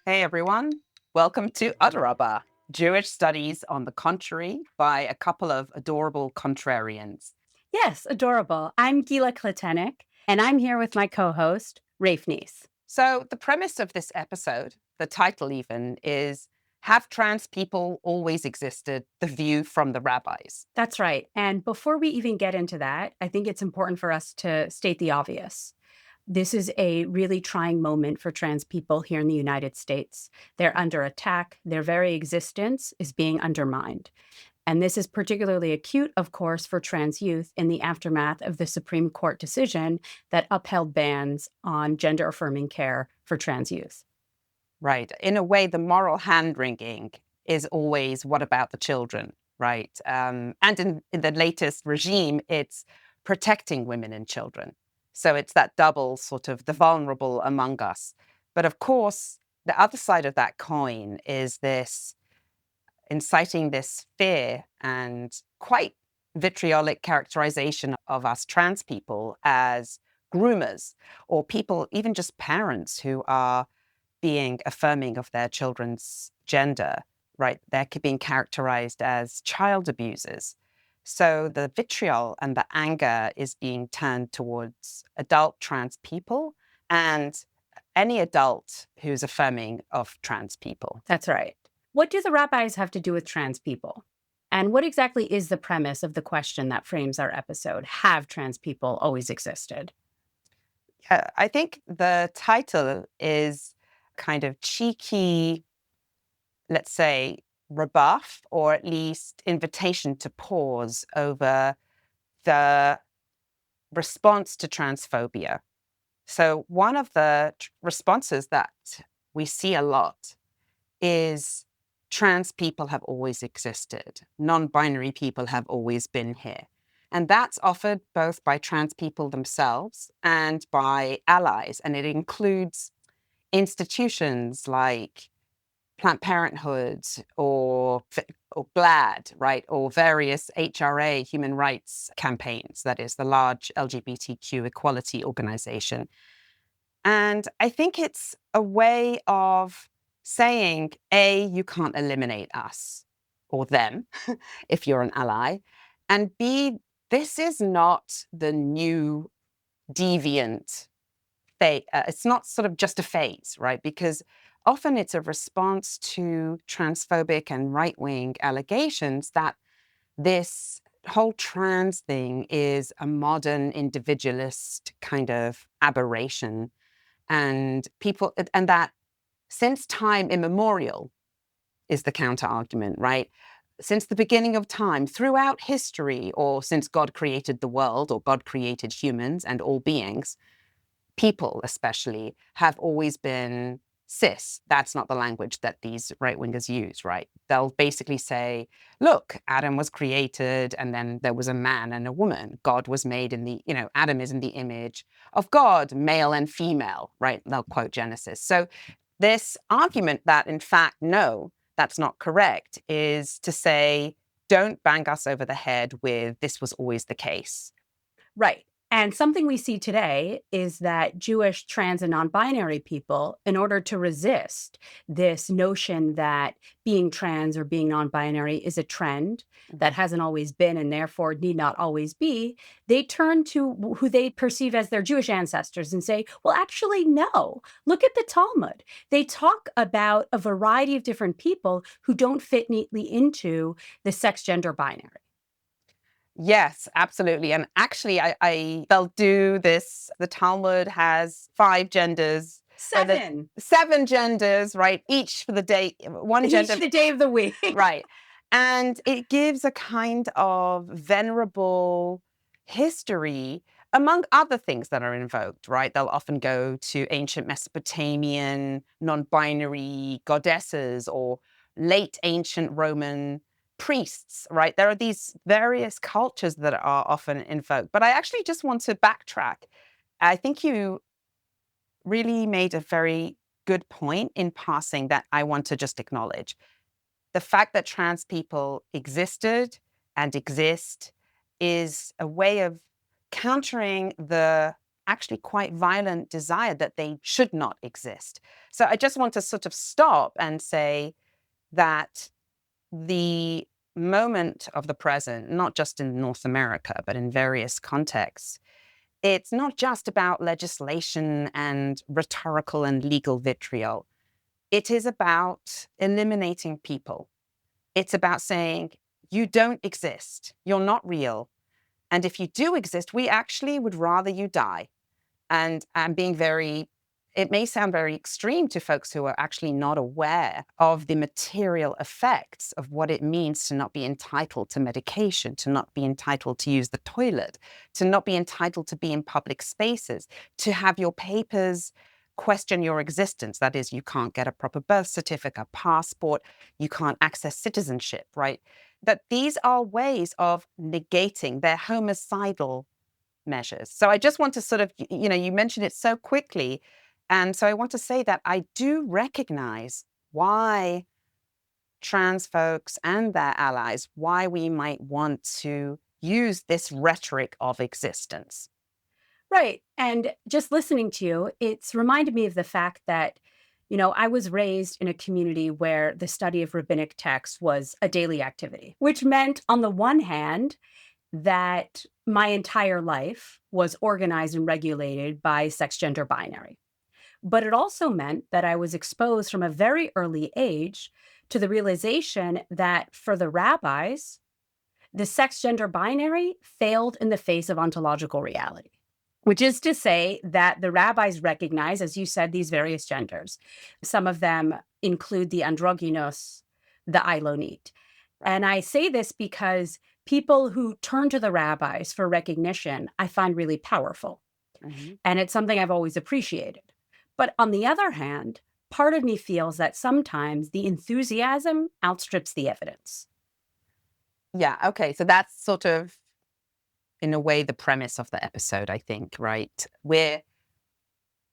Hey everyone, welcome to Aderaba, Jewish Studies on the Contrary by a couple of adorable contrarians. Yes, adorable. I'm Gilah Kletenik, and I'm here with my co-host, Rafe Neis. So the premise of this episode, the title even, is Have Trans People Always Existed? The View from the Rabbis. That's right. And before we even get into that, I think it's important for us to state the obvious. This is a really trying moment for trans people here in the United States. They're under attack. Their very existence is being undermined. And this is particularly acute, of course, for trans youth in the aftermath of the Supreme Court decision that upheld bans on gender-affirming care for trans youth. Right. In a way, the moral hand-wringing is always, what about the children, right? And in the latest regime, it's protecting women and children. So it's that double sort of the vulnerable among us. But of course, the other side of that coin is this inciting this fear and quite vitriolic characterization of us trans people as groomers or people, even just parents who are being affirming of their children's gender, right? They're being characterized as child abusers. So the vitriol and the anger is being turned towards adult trans people and any adult who's affirming of trans people. That's right. What do the rabbis have to do with trans people? And what exactly is the premise of the question that frames our episode? Have trans people always existed? I think the title is kind of cheeky, let's say, rebuff, or at least invitation to pause over the response to transphobia. So one of the responses that we see a lot is trans people have always existed. Non-binary people have always been here. And that's offered both by trans people themselves and by allies. And it includes institutions like Planned Parenthood or GLAAD, right? Or various HRA, human rights campaigns, that is the large LGBTQ equality organization. And I think it's a way of saying, A, you can't eliminate us or them if you're an ally. And B, this is not the new deviant phase. It's not sort of just a phase, right? Because often it's a response to transphobic and right-wing allegations that this whole trans thing is a modern individualist kind of aberration. And that since time immemorial is the counter argument, right? Since the beginning of time, throughout history, or since God created the world, or God created humans and all beings, people especially have always been cis. That's not the language that these right-wingers use, right? They'll basically say, look, Adam was created and then there was a man and a woman. God was made Adam is in the image of God, male and female, right? They'll quote Genesis. So this argument that, in fact, no, that's not correct, is to say, don't bang us over the head with this was always the case. Right. And something we see today is that Jewish trans and non-binary people, in order to resist this notion that being trans or being non-binary is a trend that hasn't always been and therefore need not always be, they turn to who they perceive as their Jewish ancestors and say, well, actually, no. Look at the Talmud. They talk about a variety of different people who don't fit neatly into the sex gender binary. Yes, absolutely. And actually, they'll do this. The Talmud has 5 genders. Seven genders, right? Each for the day, one gender. Each the day of the week. Right. And it gives a kind of venerable history, among other things that are invoked, right? They'll often go to ancient Mesopotamian non-binary goddesses or late ancient Roman priests, right? There are these various cultures that are often invoked. But I actually just want to backtrack. I think you really made a very good point in passing that I want to just acknowledge. The fact that trans people existed and exist is a way of countering the actually quite violent desire that they should not exist. So I just want to sort of stop and say that the moment of the present, not just in North America, but in various contexts, it's not just about legislation and rhetorical and legal vitriol. It is about eliminating people. It's about saying, you don't exist. You're not real. And if you do exist, we actually would rather you die. And I'm being very, it may sound very extreme to folks who are actually not aware of the material effects of what it means to not be entitled to medication, to not be entitled to use the toilet, to not be entitled to be in public spaces, to have your papers question your existence. That is, you can't get a proper birth certificate, a passport, you can't access citizenship, right? That these are ways of negating their homicidal measures. So I just want to sort of, you mentioned it so quickly. And so I want to say that I do recognize why trans folks and their allies, why we might want to use this rhetoric of existence. Right. And just listening to you, it's reminded me of the fact that, I was raised in a community where the study of rabbinic texts was a daily activity, which meant, on the one hand, that my entire life was organized and regulated by sex gender binary. But it also meant that I was exposed from a very early age to the realization that for the rabbis, the sex gender binary failed in the face of ontological reality, which is to say that the rabbis recognize, as you said, these various genders. Some of them include the Androgynous, the Ilonite. And I say this because people who turn to the rabbis for recognition, I find really powerful. Mm-hmm. And it's something I've always appreciated. But on the other hand, part of me feels that sometimes the enthusiasm outstrips the evidence. Yeah, okay. So that's sort of, in a way, the premise of the episode, I think, right? We're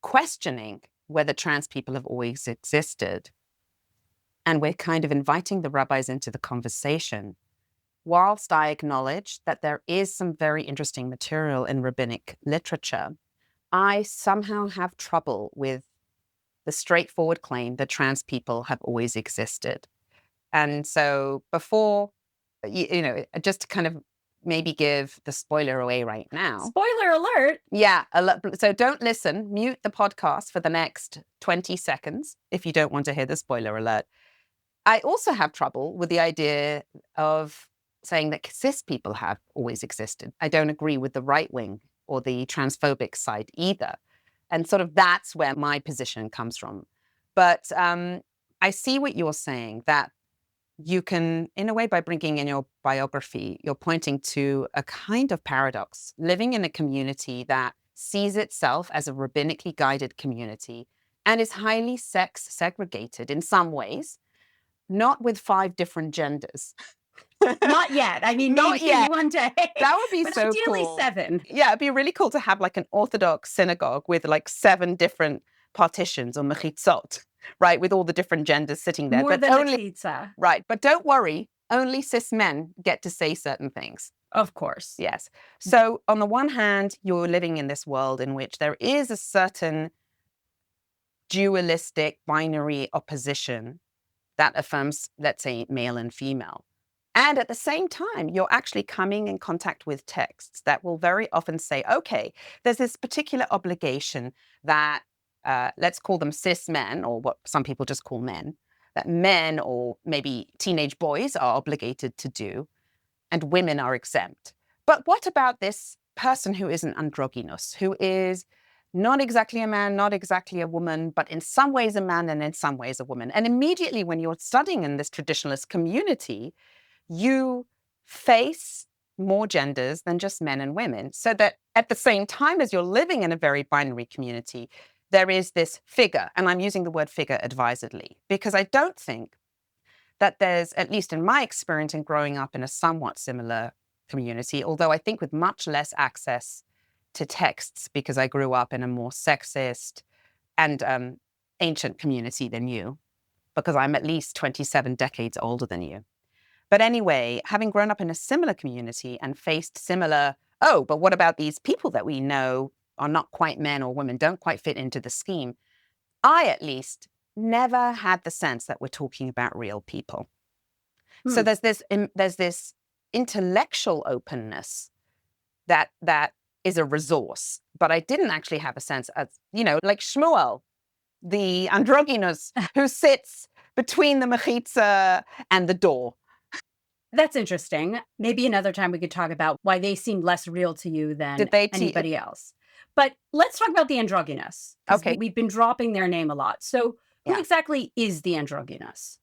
questioning whether trans people have always existed. And we're kind of inviting the rabbis into the conversation, whilst I acknowledge that there is some very interesting material in rabbinic literature. I somehow have trouble with the straightforward claim that trans people have always existed. And so before, just to kind of maybe give the spoiler away right now. Spoiler alert. Yeah. So don't listen. Mute the podcast for the next 20 seconds if you don't want to hear the spoiler alert. I also have trouble with the idea of saying that cis people have always existed. I don't agree with the right wing or the transphobic side either. And sort of that's where my position comes from. But I see what you're saying, that you can, in a way, by bringing in your biography, you're pointing to a kind of paradox, living in a community that sees itself as a rabbinically guided community and is highly sex segregated in some ways, not with 5 different genders. Not yet. I mean, Not maybe yet. one day. That would be but so ideally cool. 7. Yeah, it'd be really cool to have like an Orthodox synagogue with like 7 different partitions or mechitzot, right? With all the different genders sitting there. More than the pizza. Right. But don't worry, only cis men get to say certain things. Of course. Yes. So on the one hand, you're living in this world in which there is a certain dualistic binary opposition that affirms, let's say, male and female. And at the same time, you're actually coming in contact with texts that will very often say, okay, there's this particular obligation that, let's call them cis men, or what some people just call men, that men or maybe teenage boys are obligated to do, and women are exempt. But what about this person who is an androgynous, who is not exactly a man, not exactly a woman, but in some ways a man and in some ways a woman? And immediately when you're studying in this traditionalist community, you face more genders than just men and women. So that at the same time as you're living in a very binary community, there is this figure, and I'm using the word figure advisedly, because I don't think that there's, at least in my experience in growing up in a somewhat similar community, although I think with much less access to texts because I grew up in a more sexist and ancient community than you, because I'm at least 27 decades older than you. But anyway, having grown up in a similar community and faced similar, oh, but what about these people that we know are not quite men or women, don't quite fit into the scheme, I at least never had the sense that we're talking about real people. So there's this intellectual openness that is a resource, but I didn't actually have a sense of, like Shmuel, the androgynous who sits between the mechitza and the door. That's interesting. Maybe another time we could talk about why they seemed less real to you than Did they anybody else. But let's talk about the androgynous, because Okay. we've been dropping their name a lot. So who Yeah. exactly is the androgynous?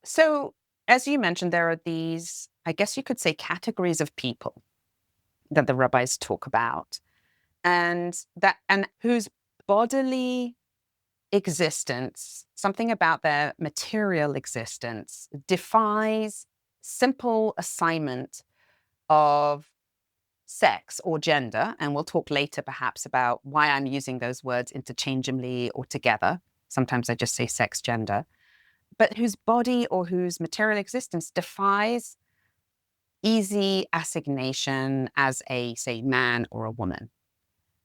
So as you mentioned, there are these, I guess you could say, categories of people that the rabbis talk about, and whose bodily existence, something about their material existence, defies simple assignment of sex or gender. And we'll talk later perhaps about why I'm using those words interchangeably or together. Sometimes I just say sex, gender, but whose body or whose material existence defies easy assignation as a, say, man or a woman.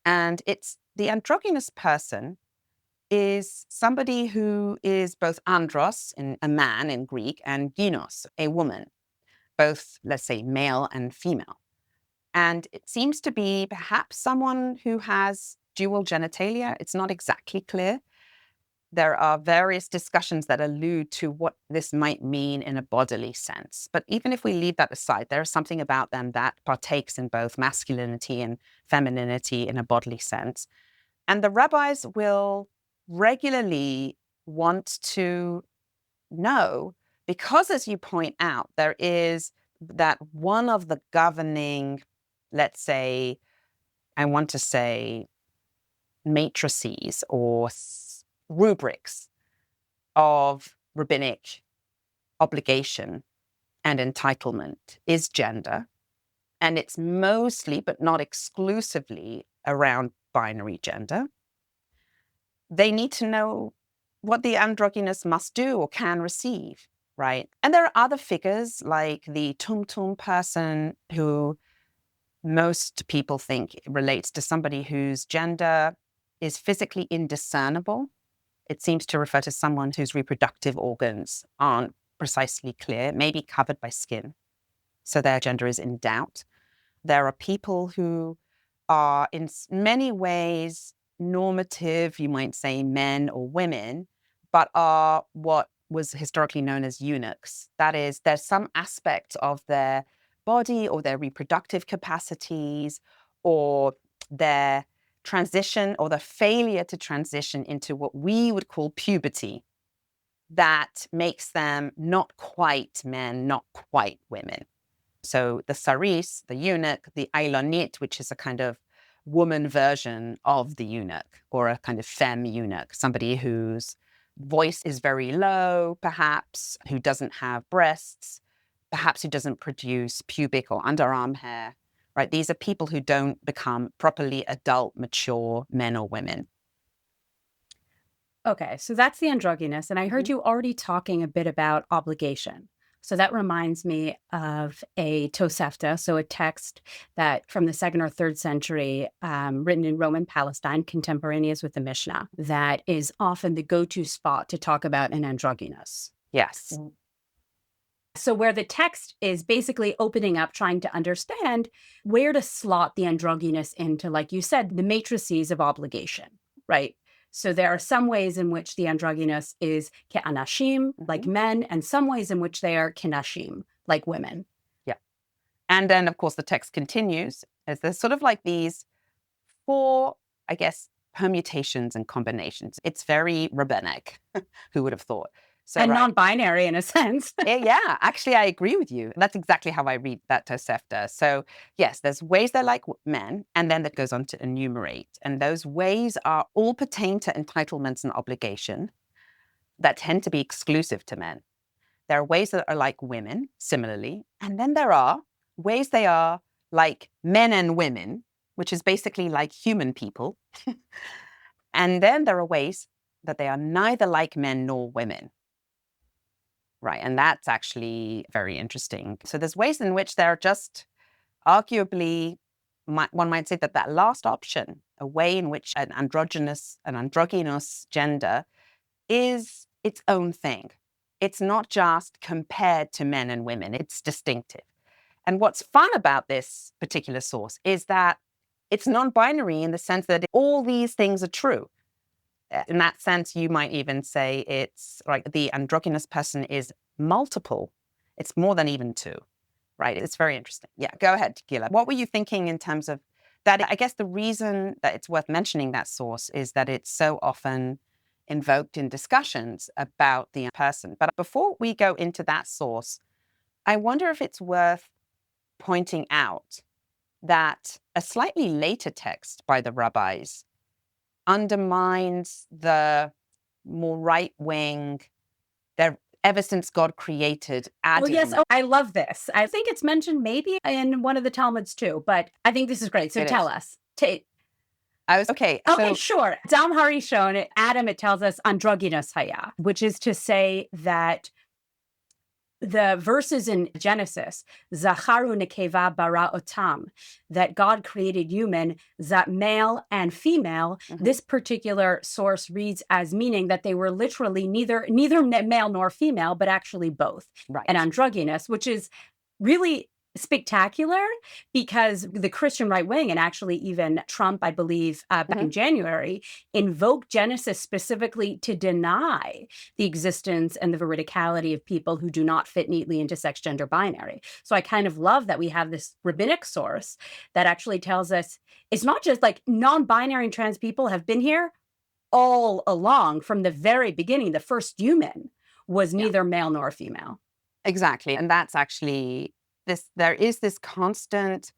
And it's the androgynous person is somebody who is both andros, a man in Greek, and gynos, a woman, both, let's say, male and female. And it seems to be perhaps someone who has dual genitalia. It's not exactly clear. There are various discussions that allude to what this might mean in a bodily sense. But even if we leave that aside, there is something about them that partakes in both masculinity and femininity in a bodily sense. And the rabbis will regularly want to know, because as you point out, there is that one of the governing, let's say, I want to say matrices or rubrics of rabbinic obligation and entitlement is gender. And it's mostly, but not exclusively, around binary gender. They need to know what the androgynous must do or can receive, right? And there are other figures like the tum-tum person, who most people think relates to somebody whose gender is physically indiscernible. It seems to refer to someone whose reproductive organs aren't precisely clear, maybe covered by skin, so their gender is in doubt. There are people who are in many ways normative, you might say men or women, but are what was historically known as eunuchs. That is, there's some aspect of their body or their reproductive capacities or their transition or the failure to transition into what we would call puberty that makes them not quite men, not quite women. So the saris, the eunuch, the ailonit, which is a kind of woman version of the eunuch, or a kind of femme eunuch, somebody whose voice is very low, perhaps, who doesn't have breasts, perhaps who doesn't produce pubic or underarm hair, right? These are people who don't become properly adult, mature men or women. Okay, so that's the androgynous. And I heard you already talking a bit about obligation. So that reminds me of a Tosefta, so a text that from the 2nd or 3rd century, written in Roman Palestine, contemporaneous with the Mishnah, that is often the go-to spot to talk about an androgynous. Yes. So where the text is basically opening up, trying to understand where to slot the androgynous into, like you said, the matrices of obligation, right? So there are some ways in which the androgynous is ke'anashim, like men, and some ways in which they are kenashim, like women. Yeah. And then, of course, the text continues as there's sort of like these 4, I guess, permutations and combinations. It's very rabbinic. Who would have thought? So, and non-binary in a sense. Yeah, actually, I agree with you. That's exactly how I read that Tosefta. So, yes, there's ways they're like men, and then that goes on to enumerate. And those ways are all pertain to entitlements and obligation that tend to be exclusive to men. There are ways that are like women, similarly. And then there are ways they are like men and women, which is basically like human people. And then there are ways that they are neither like men nor women. Right. And that's actually very interesting. So there's ways in which they're just arguably one might say that that last option, a way in which an androgynous gender is its own thing. It's not just compared to men and women, it's distinctive. And what's fun about this particular source is that it's non-binary in the sense that all these things are true. In that sense, you might even say it's like the androgynous person is multiple. It's more than even two, right? It's very interesting. Yeah, go ahead, Gilah. What were you thinking in terms of that? I guess the reason that it's worth mentioning that source is that it's so often invoked in discussions about the person. But before we go into that source, I wonder if it's worth pointing out that a slightly later text by the rabbis undermines the more right-wing, ever since God created Adam. Oh, yes. Oh, I love this. I think it's mentioned maybe in one of the Talmuds too, but I think this is great. So tell us. Okay, sure. Dam Harishon, Adam, it tells us androgynous haya, which is to say that the verses in Genesis, Zacharu nekeva bara otam, that God created human, that male and female, this particular source reads as meaning that they were literally neither male nor female, but actually both. Right. And androgynous, which is really spectacular because the Christian right wing and actually even Trump, I believe, back in January, invoked Genesis specifically to deny the existence and the veridicality of people who do not fit neatly into sex gender binary. So I kind of love that we have this rabbinic source that actually tells us it's not just like non-binary and trans people have been here all along from the very beginning. The first human was neither male nor female. Exactly. And that's actually there is this constant,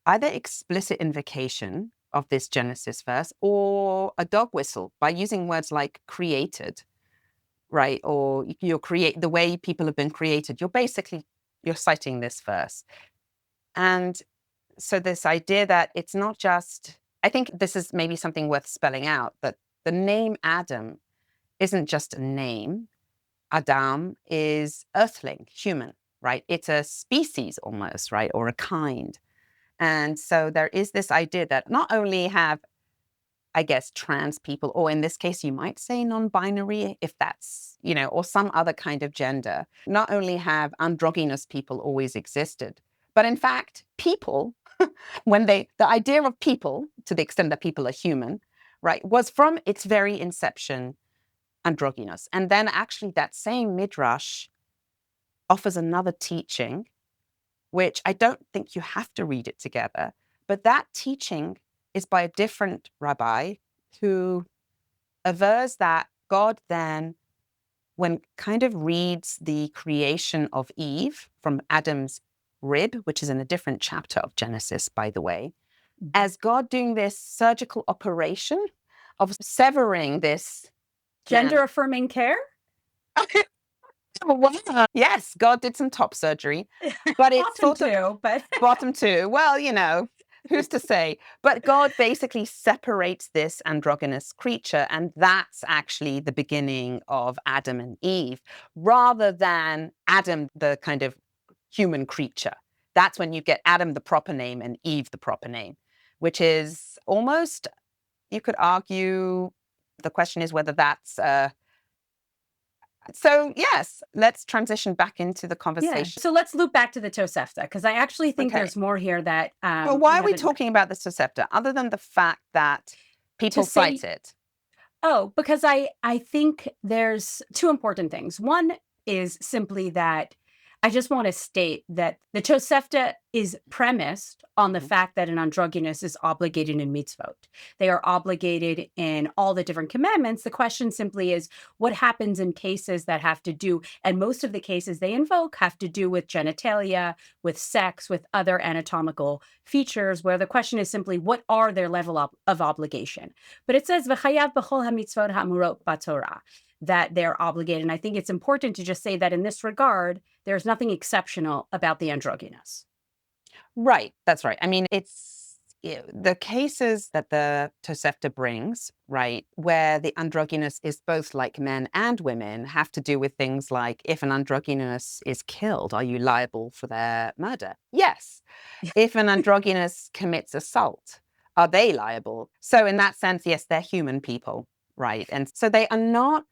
either explicit invocation of this Genesis verse or a dog whistle by using words like created, right? Or the way people have been created. You're citing this verse. And so this idea that it's not just, I think this is maybe something worth spelling out, that the name Adam isn't just a name. Adam is earthling, human, right? It's a species almost, right? Or a kind. And so there is this idea that not only have, I guess, trans people, or in this case, you might say non-binary, if that's, or some other kind of gender, not only have androgynous people always existed, but in fact, people, the idea of people, to the extent that people are human, right, was from its very inception androgynous. And then actually that same midrash offers another teaching, which I don't think you have to read it together, but that teaching is by a different rabbi who avers that God then, when kind of reads the creation of Eve from Adam's rib, which is in a different chapter of Genesis, by the way, as God doing this surgical operation of severing this gender affirming care? Yes, God did some top surgery, but it's bottom two. Well, who's to say? But God basically separates this androgynous creature, and that's actually the beginning of Adam and Eve, rather than Adam, the kind of human creature. That's when you get Adam the proper name and Eve the proper name, which is almost, you could argue, the question is whether that's so yes, let's transition back into the conversation. Yeah. So let's loop back to the Tosefta, because I actually think there's more here that... well, why are we talking about the Tosefta, other than the fact that people cite it? Oh, because I think there's two important things. One is simply that I just want to state that the Tosefta is premised on the fact that an androgynous is obligated in mitzvot. They are obligated in all the different commandments. The question simply is, what happens in cases that have to do, and most of the cases they invoke have to do with genitalia, with sex, with other anatomical features, where the question is simply, what are their level of obligation? But it says, v'chayav b'chol hamitzvot ha'amurot b'Torah, that they're obligated. And I think it's important to just say that in this regard, there's nothing exceptional about the androgynous. Right. That's right. I mean, the cases that the Tosefta brings, right, where the androgynous is both like men and women, have to do with things like, if an androgynous is killed, are you liable for their murder? Yes. If an androgynous commits assault, are they liable? So in that sense, yes, they're human people, right? And so they are not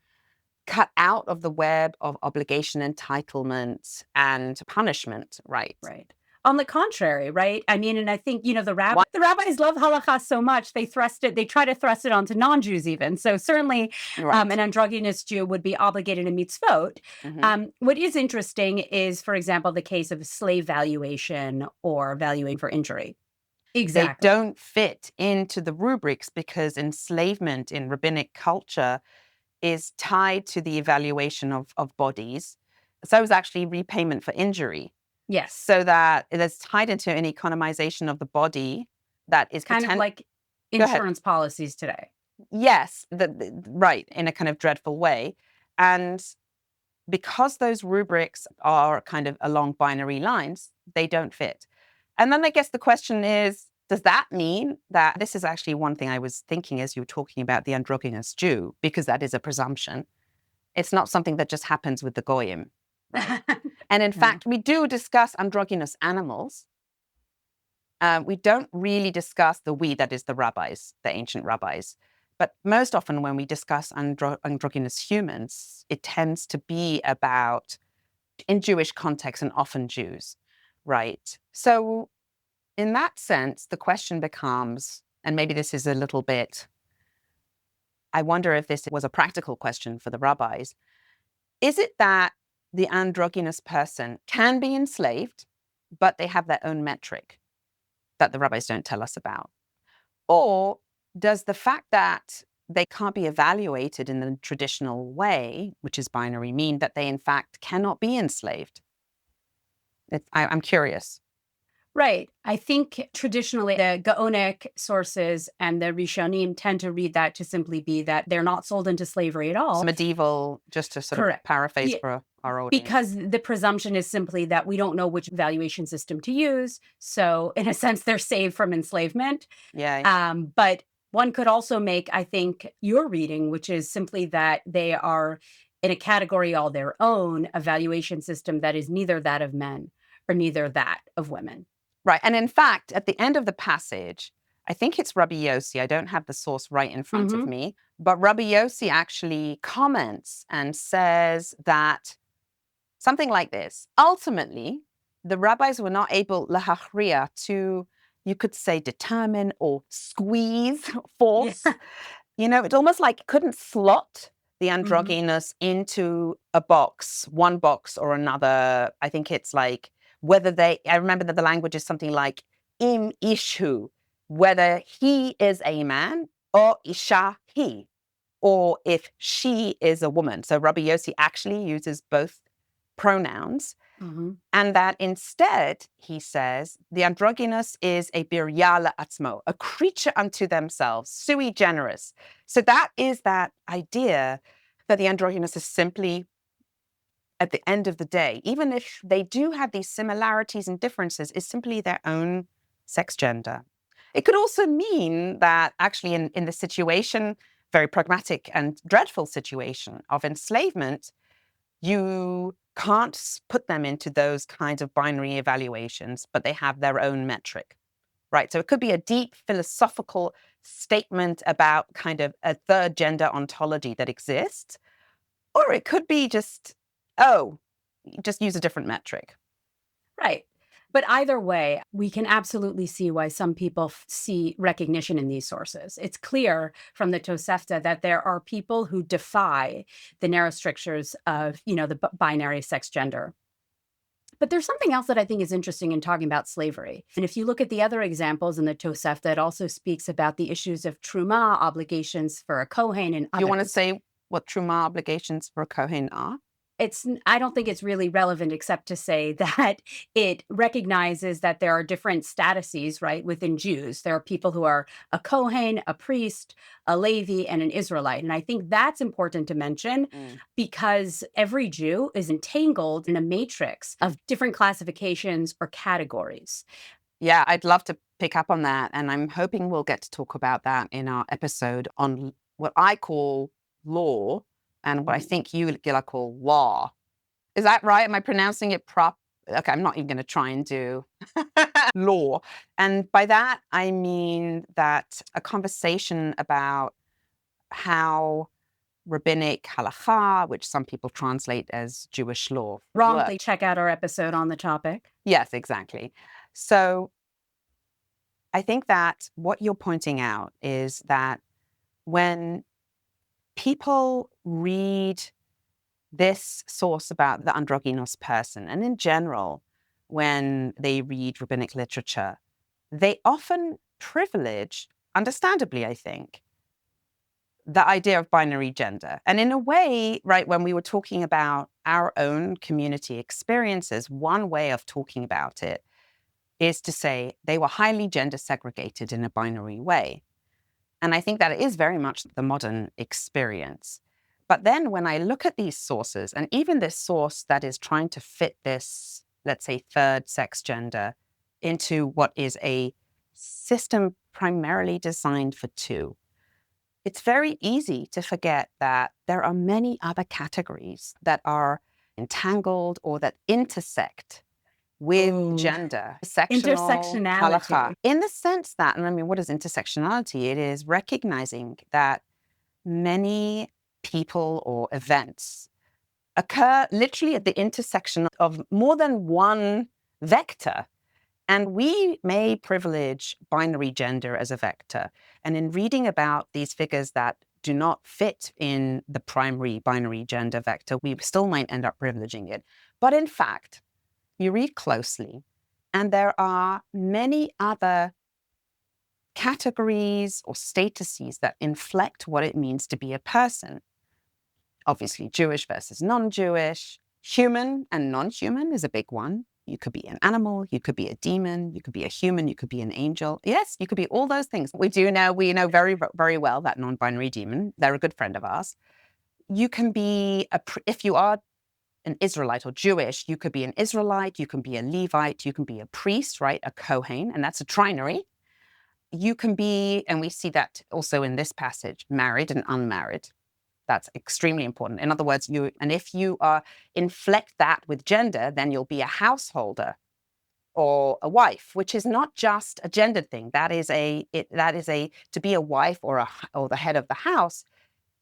cut out of the web of obligation, entitlement, and punishment, right? Right. On the contrary, right? I mean, and I think, the Why- rabbis love halakha so much, they try to thrust it onto non-Jews even. So certainly Right. an androgynous Jew would be obligated to mitzvot. Mhm. What is interesting is, for example, the case of slave valuation or valuing for injury. They Exactly. don't fit into the rubrics because enslavement in rabbinic culture is tied to the evaluation of bodies. So is actually repayment for injury. Yes. So that it is tied into an economization of the body that is Kind of like Go ahead. insurance policies today. Yes, right, in a kind of dreadful way. And because those rubrics are kind of along binary lines, they don't fit. And then I guess the question is, does that mean that this is actually one thing I was thinking as you were talking about the androgynous Jew, because that is a presumption. It's not something that just happens with the Goyim. Right? And in fact, we do discuss androgynous animals. We don't really discuss the we, that is the rabbis, the ancient rabbis. But most often when we discuss androgynous humans, it tends to be about, in Jewish context, and often Jews, right? So in that sense, the question becomes, and maybe this is a little bit, I wonder if this was a practical question for the rabbis, is it that the androgynous person can be enslaved, but they have their own metric that the rabbis don't tell us about? Or does the fact that they can't be evaluated in the traditional way, which is binary, mean that they in fact cannot be enslaved? I'm curious. Right. I think traditionally the Gaonic sources and the Rishonim tend to read that to simply be that they're not sold into slavery at all. Medieval, just to sort Correct. of paraphrase Yeah, for our audience. because the presumption is simply that we don't know which valuation system to use. So in a sense, they're saved from enslavement. Yeah. But one could also make, I think, your reading, which is simply that they are in a category all their own, a valuation system that is neither that of men or neither that of women. Right. And in fact, at the end of the passage, I think it's Rabbi Yossi. I don't have the source right in front of me, but Rabbi Yossi actually comments and says that something like this. Ultimately, the rabbis were not able, lahachria, to, you could say, determine or squeeze, force. Yeah. It's almost like couldn't slot the androgynous into a box, one box or another. I think it's like I remember that the language is something like im ishu, whether he is a man or isha he, or if she is a woman. So Rabbi Yossi actually uses both pronouns. And that instead, he says, the androgynous is a biryala atzmo, a creature unto themselves, sui generis. So that is that idea that the androgynous is simply, at the end of the day, even if they do have these similarities and differences, is simply their own sex gender. It could also mean that actually in the situation, very pragmatic and dreadful situation of enslavement, you can't put them into those kinds of binary evaluations, but they have their own metric, right? So it could be a deep philosophical statement about kind of a third gender ontology that exists, or it could be just use a different metric. Right. But either way, we can absolutely see why some people see recognition in these sources. It's clear from the Tosefta that there are people who defy the narrow strictures of, the binary sex gender. But there's something else that I think is interesting in talking about slavery. And if you look at the other examples in the Tosefta, it also speaks about the issues of truma, obligations for a Kohen and others. You want to say what truma obligations for a Kohen are? I don't think it's really relevant except to say that it recognizes that there are different statuses, right, within Jews. There are people who are a Kohen, a priest, a Levi, and an Israelite. And I think that's important to mention because every Jew is entangled in a matrix of different classifications or categories. Yeah, I'd love to pick up on that. And I'm hoping we'll get to talk about that in our episode on what I call law and what I think you, Gilah, call law. Is that right? Am I pronouncing it prop? Okay, I'm not even going to try and do law. And by that, I mean that a conversation about how Rabbinic halakha, which some people translate as Jewish law, Wrongly, works. check out our episode on the topic. Yes, exactly. So I think that what you're pointing out is that when people read this source about the androgynous person, and in general, when they read rabbinic literature, they often privilege, understandably, I think, the idea of binary gender. And in a way, right, when we were talking about our own community experiences, one way of talking about it is to say they were highly gender segregated in a binary way. And I think that it is very much the modern experience. But then when I look at these sources, and even this source that is trying to fit this, let's say, third sex gender into what is a system primarily designed for two, it's very easy to forget that there are many other categories that are entangled or that intersect with gender, Intersectionality. halakha, in the sense that, and I mean, what is intersectionality? It is recognizing that many people or events occur literally at the intersection of more than one vector. And we may privilege binary gender as a vector. And in reading about these figures that do not fit in the primary binary gender vector, we still might end up privileging it. But in fact, you read closely, and there are many other categories or statuses that inflect what it means to be a person. Obviously, Jewish versus non-Jewish, human and non-human is a big one. You could be an animal, you could be a demon, you could be a human, you could be an angel. Yes, you could be all those things. We know very, very well that non-binary demon. They're a good friend of ours. You can be, if you are an Israelite or Jewish, you could be an Israelite, you can be a Levite, you can be a priest, right? A Kohen, and that's a trinary. You can be, and we see that also in this passage, married and unmarried. That's extremely important. In other words, if you inflect that with gender, then you'll be a householder or a wife, which is not just a gendered thing. That is to be a wife or the head of the house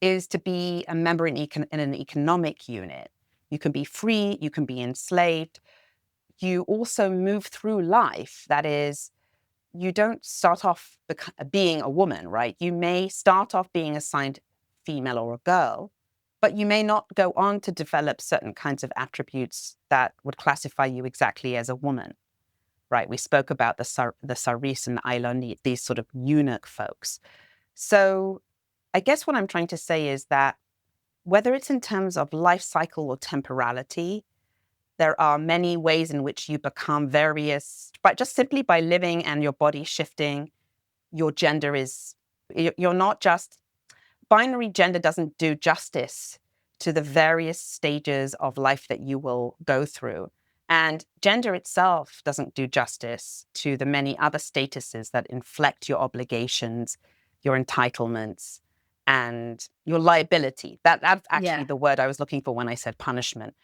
is to be a member in an economic unit. You can be free, you can be enslaved. You also move through life. That is, you don't start off being a woman, right? You may start off being assigned female or a girl, but you may not go on to develop certain kinds of attributes that would classify you exactly as a woman, right? We spoke about the Saris and the Ailonit, these sort of eunuch folks. So I guess what I'm trying to say is that whether it's in terms of life cycle or temporality, there are many ways in which you become various, but just simply by living and your body shifting, your gender you're not just, binary gender doesn't do justice to the various stages of life that you will go through. And gender itself doesn't do justice to the many other statuses that inflect your obligations, your entitlements, and your liability. That's actually the word I was looking for when I said punishment.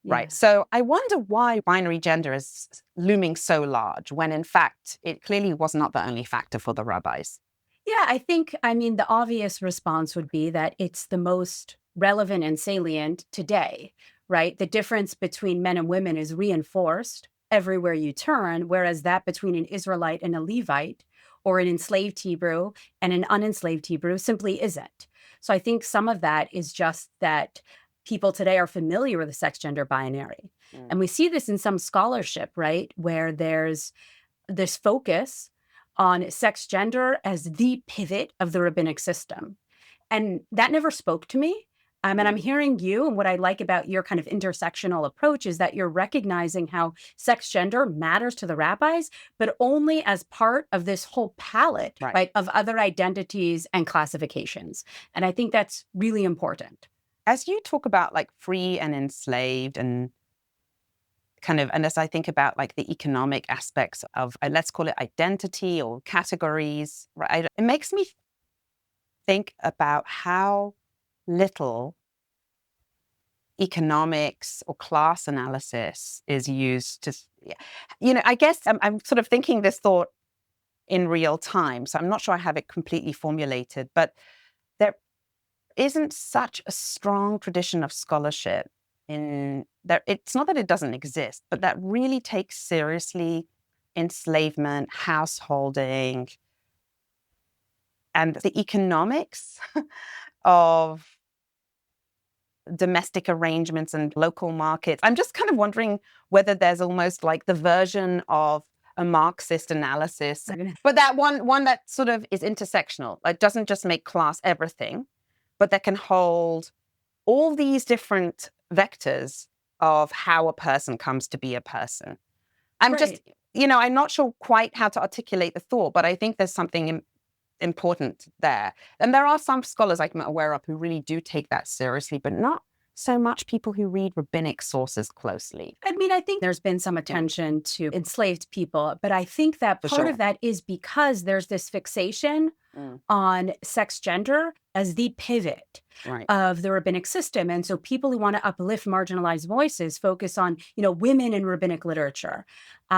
Right. So I wonder why binary gender is looming so large when, in fact, it clearly was not the only factor for the rabbis. Yeah, I mean, the obvious response would be that it's the most relevant and salient today, right? The difference between men and women is reinforced everywhere you turn, whereas that between an Israelite and a Levite or an enslaved Hebrew and an unenslaved Hebrew simply isn't. So I think some of that is just that people today are familiar with the sex gender binary. And we see this in some scholarship, right? Where there's this focus on sex gender as the pivot of the rabbinic system. And that never spoke to me. And I'm hearing you, and what I like about your kind of intersectional approach is that you're recognizing how sex gender matters to the rabbis, but only as part of this whole palette, right, of other identities and classifications. And I think that's really important. As you talk about like free and enslaved, and kind of, and as I think about like the economic aspects of, let's call it identity or categories, right? It makes me think about how little economics or class analysis is used to, I guess I'm sort of thinking this thought in real time. So I'm not sure I have it completely formulated, but there isn't such a strong tradition of scholarship in that. It's not that it doesn't exist, but that really takes seriously enslavement, householding, and the economics of domestic arrangements and local markets. I'm just kind of wondering whether there's almost like the version of a Marxist analysis, but that one that sort of is intersectional. It doesn't just make class everything, but that can hold all these different vectors of how a person comes to be a person. I'm just, I'm not sure quite how to articulate the thought, but I think there's something important there. And there are some scholars I'm aware of who really do take that seriously, but not so much people who read rabbinic sources closely. I mean, I think there's been some attention to enslaved people, but I think that part of that is because there's this fixation on sex gender as the pivot of the rabbinic system. And so people who want to uplift marginalized voices focus on, women in rabbinic literature,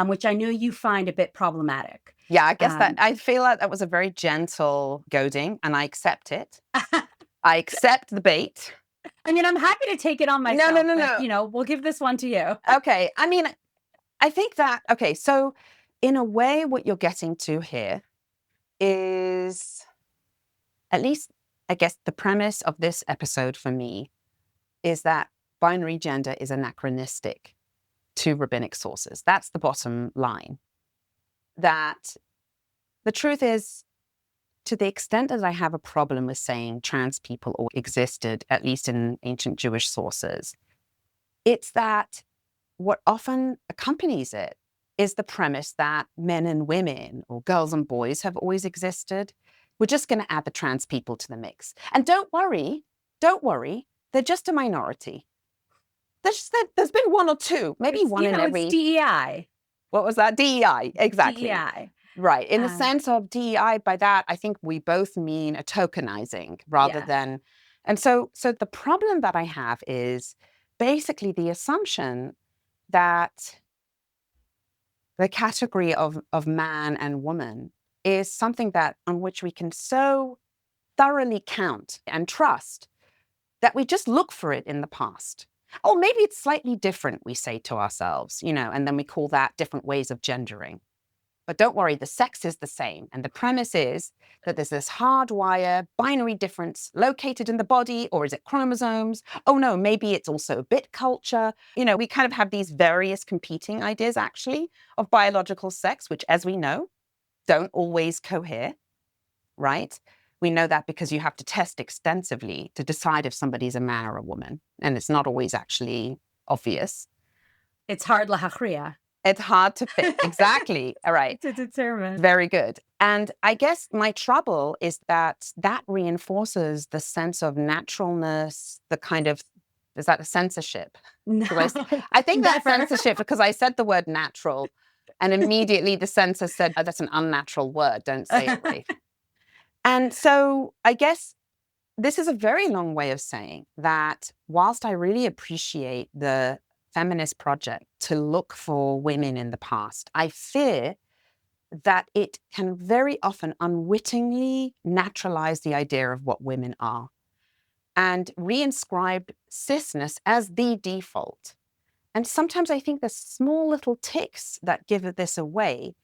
which I know you find a bit problematic. Yeah, I guess I feel like that was a very gentle goading, and I accept it. I accept the bait. I mean, I'm happy to take it on myself. No. We'll give this one to you. Okay. I mean, I think that, so in a way, what you're getting to here is, at least, I guess, the premise of this episode for me is that binary gender is anachronistic to rabbinic sources. That's the bottom line. That the truth is, to the extent that I have a problem with saying trans people or existed, at least in ancient Jewish sources, it's that what often accompanies it is the premise that men and women or girls and boys have always existed. We're just going to add the trans people to the mix. And don't worry, they're just a minority. There's been one or two, maybe one in every... It's DEI. What was that? DEI, exactly. DEI. Right. In the sense of DEI, by that, I think we both mean a tokenizing rather than... And so the problem that I have is basically the assumption that the category of man and woman is something that on which we can so thoroughly count and trust that we just look for it in the past. Or maybe it's slightly different, we say to ourselves, and then we call that different ways of gendering. But don't worry, the sex is the same. And the premise is that there's this hardwire binary difference located in the body, or is it chromosomes? Oh no, maybe it's also a bit culture. We kind of have these various competing ideas, actually, of biological sex, which, as we know, don't always cohere, right? We know that because you have to test extensively to decide if somebody's a man or a woman. And it's not always actually obvious. It's hard lahachria. It's hard to fit. Exactly. All right. To determine. Very good. And I guess my trouble is that reinforces the sense of naturalness, the kind of, is that a censorship? No, I think that's censorship because I said the word natural and immediately the censor said, oh, that's an unnatural word. Don't say it, Rafe. And so I guess this is a very long way of saying that whilst I really appreciate the feminist project to look for women in the past, I fear that it can very often unwittingly naturalize the idea of what women are and reinscribe cisness as the default. And sometimes I think there's small little ticks that give this away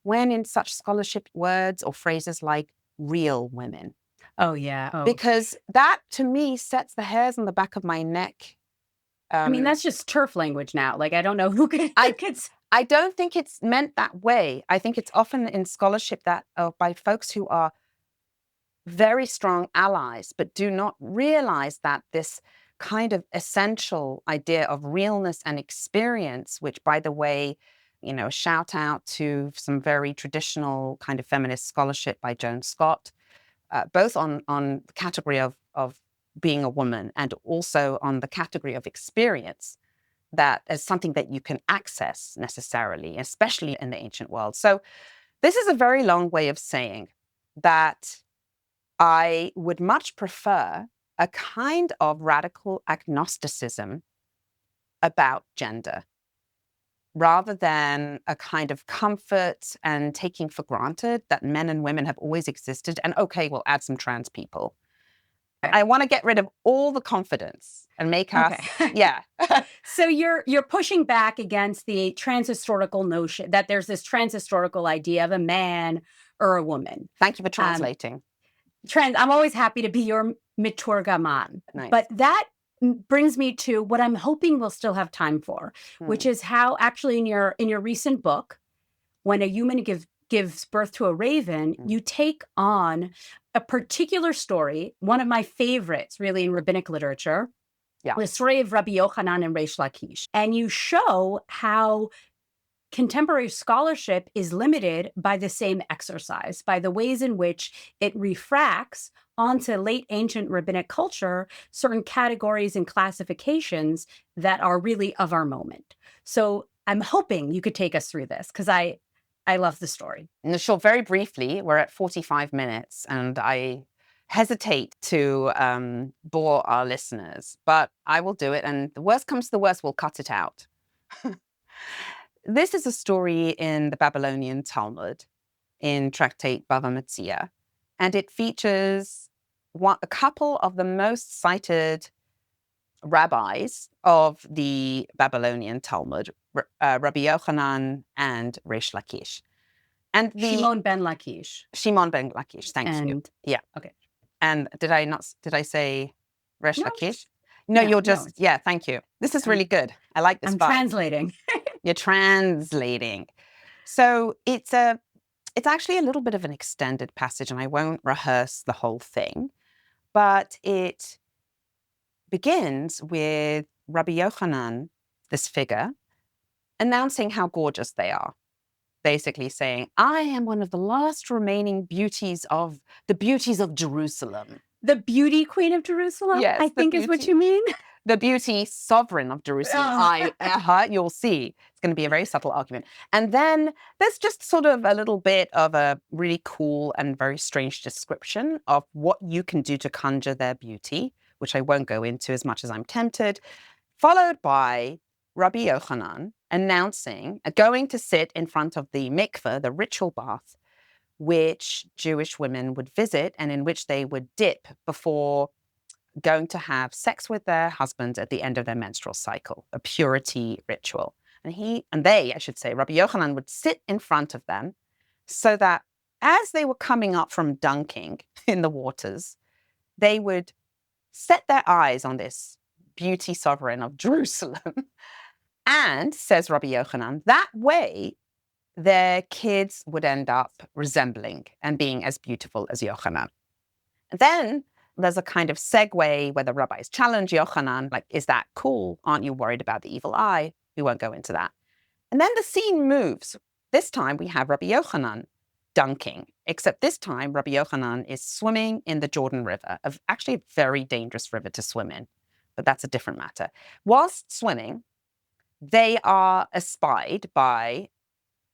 when in such scholarship words or phrases like real women. Oh, yeah. Oh. Because that, to me, sets the hairs on the back of my neck. I mean, that's just turf language now. Like, I don't know who could... I don't think it's meant that way. I think it's often in scholarship that by folks who are very strong allies, but do not realize that this kind of essential idea of realness and experience, which, by the way, shout out to some very traditional kind of feminist scholarship by Joan Scott, both on the category of being a woman and also on the category of experience. that as something that you can access necessarily, especially in the ancient world. So this is a very long way of saying that I would much prefer a kind of radical agnosticism about gender rather than a kind of comfort and taking for granted that men and women have always existed and, okay, we'll add some trans people. Okay. I want to get rid of all the confidence and make us, yeah. So you're pushing back against the transhistorical notion that there's this transhistorical idea of a man or a woman. Thank you for translating. I'm always happy to be your miturgaman. Nice. But that brings me to what I'm hoping we'll still have time for, which is how actually in your recent book, when a human gives birth to a raven, you take on a particular story, one of my favorites really in rabbinic literature, the story of Rabbi Yohanan and Resh Laqish. And you show how contemporary scholarship is limited by the same exercise, by the ways in which it refracts onto late ancient rabbinic culture certain categories and classifications that are really of our moment. So I'm hoping you could take us through this because I love the story. Sure, very briefly, we're at 45 minutes and I hesitate to bore our listeners, but I will do it. And the worst comes to the worst, we'll cut it out. This is a story in the Babylonian Talmud in Tractate Bava Metzia, and it features a couple of the most cited rabbis of the Babylonian Talmud, Rabbi Yohanan and Resh Laqish. And Shimon ben Laqish. Shimon ben Laqish, thank you. Yeah. Okay. And did I say Resh Laqish? No, you're just, thank you. This is really good. I like this. I'm translating. You're translating. So it's actually a little bit of an extended passage, and I won't rehearse the whole thing, but it begins with Rabbi Yohanan, this figure, announcing how gorgeous they are. Basically saying, I am one of the last remaining beauties of Jerusalem. The beauty queen of Jerusalem, yes, I think is what you mean. The beauty sovereign of Jerusalem. You'll see. It's going to be a very subtle argument. And then there's just sort of a little bit of a really cool and very strange description of what you can do to conjure their beauty, which I won't go into as much as I'm tempted, followed by Rabbi Yohanan announcing, going to sit in front of the mikveh, the ritual bath, which Jewish women would visit and in which they would dip before going to have sex with their husbands at the end of their menstrual cycle, a purity ritual. And they, Rabbi Yohanan would sit in front of them so that as they were coming up from dunking in the waters, they would set their eyes on this beauty sovereign of Jerusalem. And, says Rabbi Yohanan, that way their kids would end up resembling and being as beautiful as Yohanan. And then there's a kind of segue where the rabbis challenge Yohanan, like, is that cool? Aren't you worried about the evil eye? We won't go into that. And then the scene moves. This time we have Rabbi Yohanan dunking, except this time Rabbi Yohanan is swimming in the Jordan River, actually a very dangerous river to swim in, but that's a different matter. Whilst swimming, they are espied by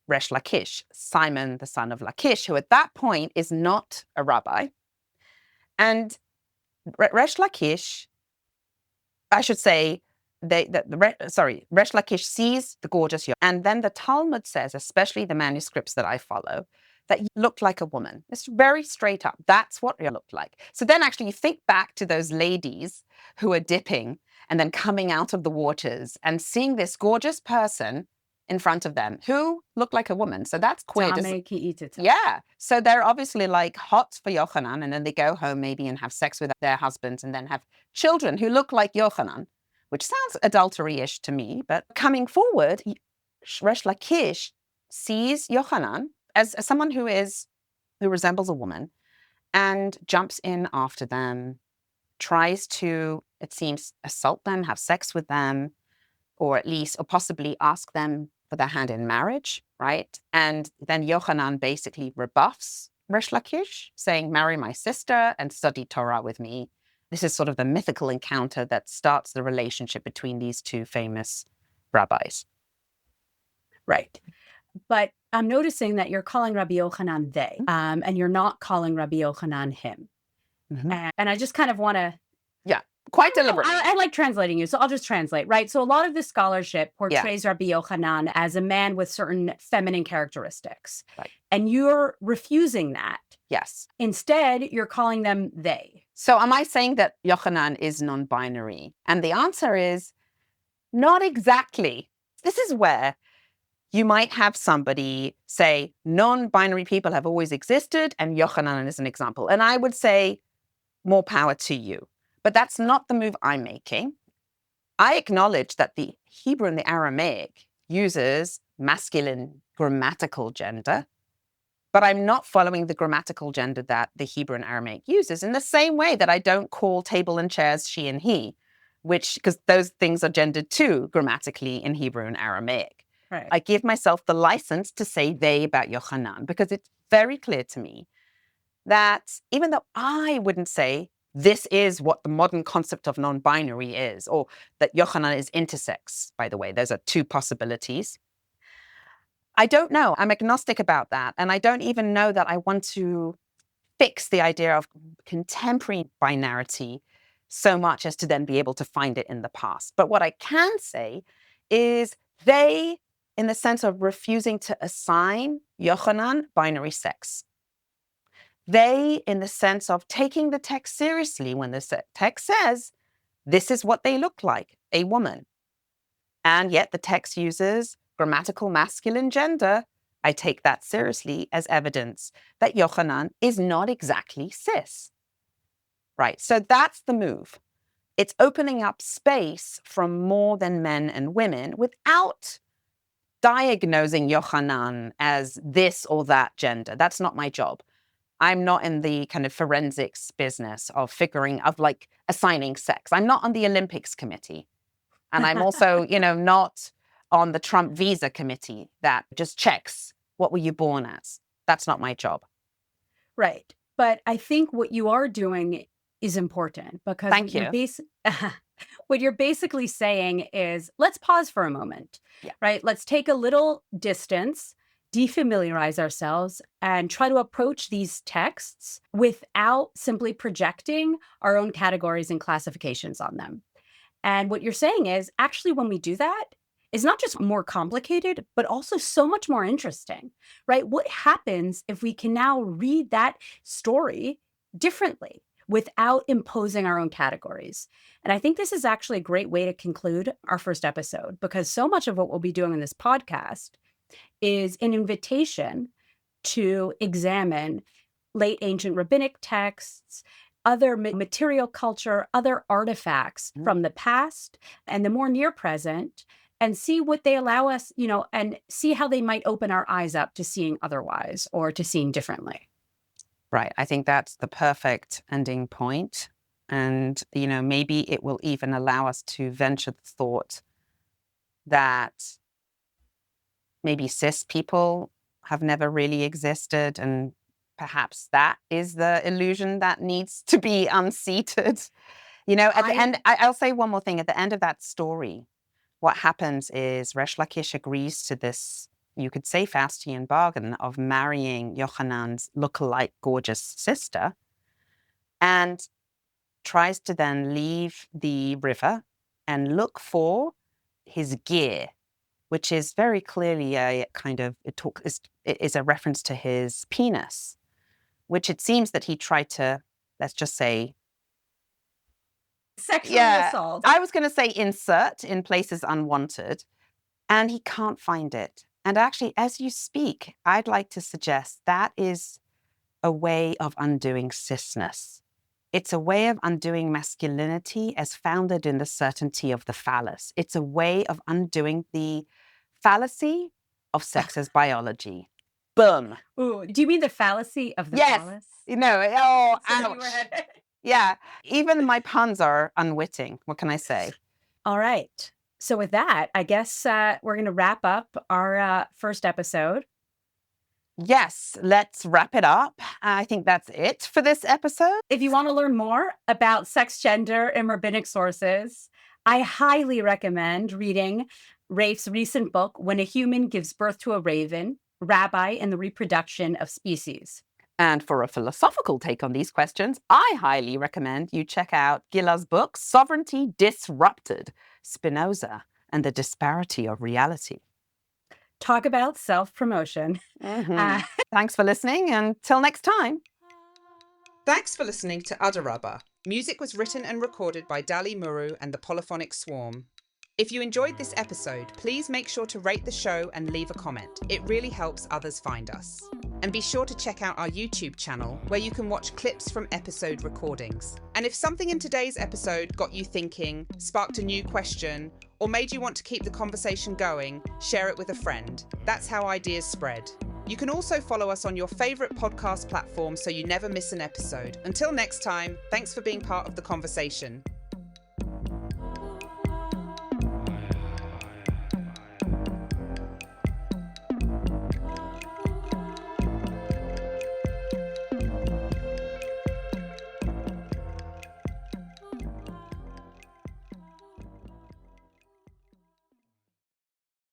Resh Laqish, Simon, the son of Laqish, who at that point is not a rabbi. And Resh Laqish, Resh Laqish sees the gorgeous young, and then the Talmud says, especially the manuscripts that I follow, that you looked like a woman. It's very straight up. That's what you looked like. So then actually you think back to those ladies who are dipping and then coming out of the waters and seeing this gorgeous person in front of them who looked like a woman. So that's queer. Yeah. So they're obviously like hot for Yohanan, and then they go home maybe and have sex with their husbands and then have children who look like Yohanan, which sounds adultery-ish to me. But coming forward, Resh Laqish sees Yohanan as someone who resembles a woman and jumps in after them, tries to, it seems, assault them, have sex with them, or possibly ask them for their hand in marriage, right? And then Yohanan basically rebuffs Resh Laqish, saying, marry my sister and study Torah with me. This is sort of the mythical encounter that starts the relationship between these two famous rabbis. Right. But I'm noticing that you're calling Rabbi Yohanan they, and you're not calling Rabbi Yohanan him. Mm-hmm. And I just kind of want to... Yeah, quite deliberately. I like translating you, so I'll just translate, right? So a lot of the scholarship portrays Rabbi Yohanan as a man with certain feminine characteristics. Right. And you're refusing that. Yes. Instead, you're calling them they. So am I saying that Yohanan is non-binary? And the answer is not exactly. This is where you might have somebody say non-binary people have always existed and Yohanan is an example. And I would say more power to you. But that's not the move I'm making. I acknowledge that the Hebrew and the Aramaic uses masculine grammatical gender, but I'm not following the grammatical gender that the Hebrew and Aramaic uses in the same way that I don't call table and chairs she and he, because those things are gendered too grammatically in Hebrew and Aramaic. Right. I give myself the license to say they about Yohanan because it's very clear to me that even though I wouldn't say this is what the modern concept of non-binary is, or that Yohanan is intersex, by the way, those are two possibilities. I don't know. I'm agnostic about that. And I don't even know that I want to fix the idea of contemporary binarity so much as to then be able to find it in the past. But what I can say is they, in the sense of refusing to assign Yohanan binary sex. They, in the sense of taking the text seriously when the text says, this is what they look like, a woman. And yet the text uses grammatical masculine gender. I take that seriously as evidence that Yohanan is not exactly cis. Right, so that's the move. It's opening up space from more than men and women without diagnosing Yohanan as this or that gender. That's not my job. I'm not in the kind of forensics business of like assigning sex. I'm not on the Olympics committee. And I'm also, not on the Trump visa committee that just checks what were you born as. That's not my job. Right. But I think what you are doing is important because Thank you. What you're basically saying is, let's pause for a moment, right? Let's take a little distance, defamiliarize ourselves, and try to approach these texts without simply projecting our own categories and classifications on them. And what you're saying is, actually, when we do that, it's not just more complicated, but also so much more interesting, right? What happens if we can now read that story differently without imposing our own categories? And I think this is actually a great way to conclude our first episode, because so much of what we'll be doing in this podcast is an invitation to examine late ancient rabbinic texts, other material culture, other artifacts from the past and the more near present, and see what they allow us, and see how they might open our eyes up to seeing otherwise or to seeing differently. Right. I think that's the perfect ending point. And, maybe it will even allow us to venture the thought that maybe cis people have never really existed. And perhaps that is the illusion that needs to be unseated. At the end, I'll say one more thing. At the end of that story, what happens is Resh Laqish agrees to this, you could say, Faustian bargain of marrying Yohanan's lookalike gorgeous sister, and tries to then leave the river and look for his gear, which is very clearly a kind of, it is a reference to his penis, which it seems that he tried to, let's just say, sexually assault. I was going to say insert in places unwanted, and he can't find it. And actually, as you speak, I'd like to suggest that is a way of undoing cisness. It's a way of undoing masculinity as founded in the certainty of the phallus. It's a way of undoing the fallacy of sex as biology. Boom. Ooh, do you mean the fallacy of the phallus? Ouch. Yeah, even my puns are unwitting. What can I say? All right. So with that, I guess we're going to wrap up our first episode. Yes, let's wrap it up. I think that's it for this episode. If you want to learn more about sex, gender, and rabbinic sources, I highly recommend reading Rafe's recent book, When a Human Gives Birth to a Raven, Rabbi and the Reproduction of Species. And for a philosophical take on these questions, I highly recommend you check out Gilah's book, Sovereignty Disrupted, Spinoza and the Disparity of Reality. Talk about self-promotion. Thanks for listening, and till next time. Thanks for listening to Aderaba. Music was written and recorded by Dali Muru and the Polyphonic Swarm. If you enjoyed this episode, please make sure to rate the show and leave a comment. It really helps others find us. And be sure to check out our YouTube channel, where you can watch clips from episode recordings. And if something in today's episode got you thinking, sparked a new question, or made you want to keep the conversation going, share it with a friend. That's how ideas spread. You can also follow us on your favourite podcast platform so you never miss an episode. Until next time, thanks for being part of the conversation.